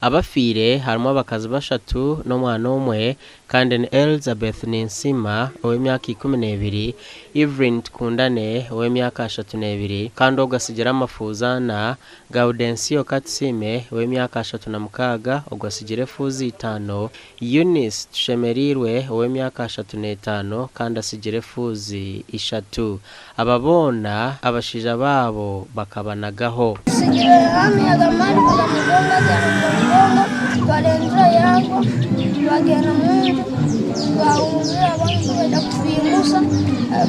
abafire harimo abakazi bashatu n'umwana umwe kandi ni Elizabeth Ninsima w'imyaka 12, Evelyn Kundane w'imyaka 32 kandi ugasigira amafuza na Gaudencio Katsime w'imyaka 36 ugasigire fuzi 5, Eunice Tushemerirwe w'imyaka 35 kandi asigire fuzi 3. Ababona abashija babo bakabanagaho Balenza yangu bagena mundu baumira abantu bajya kufimusa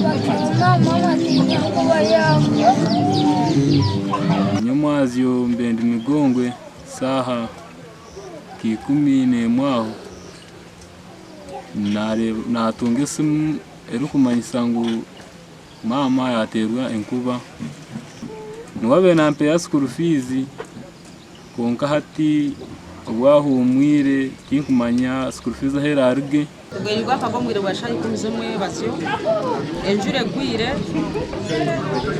bakana mama enkuba yangu nyamazi yo mbendi migongwe saha k'11 natungise erukumanyisa ngo mama yaterwa enkuba niwabe nampe ya school fees konka hati wahumwire kinkumanya school fees aherarge Kyegegwa kabomwire washayi kumizemwe basyo enjure gwire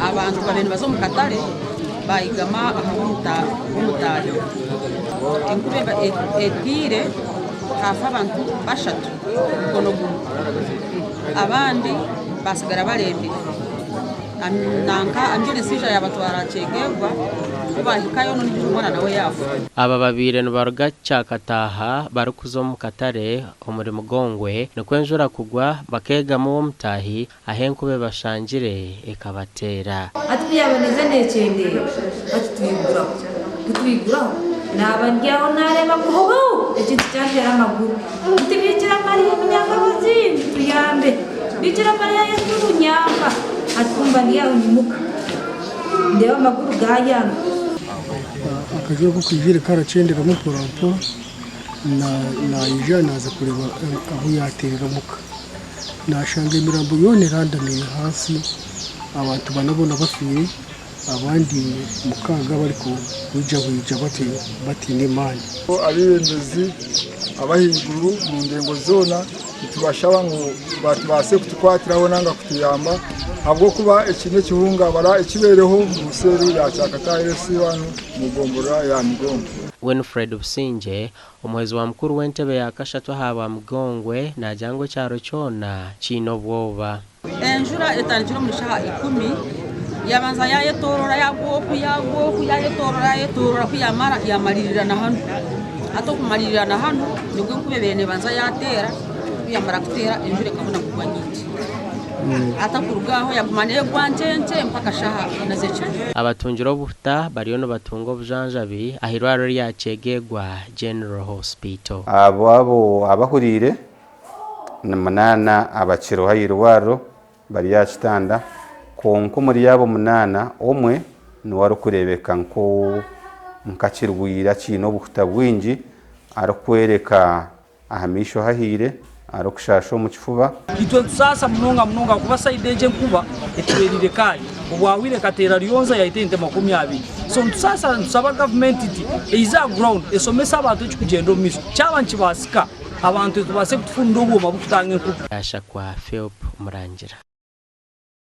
abantu babene bazo mukatale bayigama umutali enkuba etire hafa abantu bashatu kono abandi basigara balembe nanka anjure sija yabatwara Kyegegwa ubahikayo n'umwana nawe yafu. Aba babire n'baruga cyakataha barukuzo mu katare omuri mugongwe n'okwenjura kugwa bakegama wo mutahi ahenkube bashangire ekabatera ati yaboneze nekende ati tuyigura nabandyaho nareba kuhobo ekintu cyantera amaguru ati bikira Mariya munyangabazi tuyambe bikira Mariya Yesu nyamba atumba ndiyaho nyimuka ndeba amaguru gayanga akaje ko kwivire karacendera mu porampo na ijanaza kureba aho yaterera muka nashanga imirambo yone randamiye hasi abantu banabona bafire abandi mukaga bari ku wija batine mani abirendezi abahiguru mu ndengo zona tubashaba ngo batubase kutukwatiraho nanga kutuyamba habwo kuba ikintu kihunga bara ikibereho mu seru ya cyakataye siwanu mugombora ya migombo. Winfred Businje umuhezi wa mkuru w'entebe ya kashatwa haba mgongwe na jango cyaro cyona kino bwoba enjura etanjiro mushaha 10 yabanza yayetorora yayetorora kuyamara yamarirana hano atokumarirana hano nibwo kubebene banza yatera kuyamara kutera enjure kabona kugwanyiti atakurugaho yagumane gwancense mpaka shaha nazeche abatungiro buta bariyo no batungo bujanjabi ahirwariro ya Kyegegwa General Hospital abo abahurire n'umunana abakiro hayirwariro bari yakitanda konko muri yabo munana omwe ni wari kurebeka nko mukakirwira kino bukuta bwingi arakwereka ahamisho hahire arakushasho mu kifuba itwe sasa munonga kuba side enkuba etwerire kai obwawire katera lyonza yaitente 20 so sasa nsaba government iti eiza ground esomesa abantu kikugendo miso cyaba nkibasika abantu tubase kutufunda obwo mabukutanga enkuba yashakwa Philip Murangira.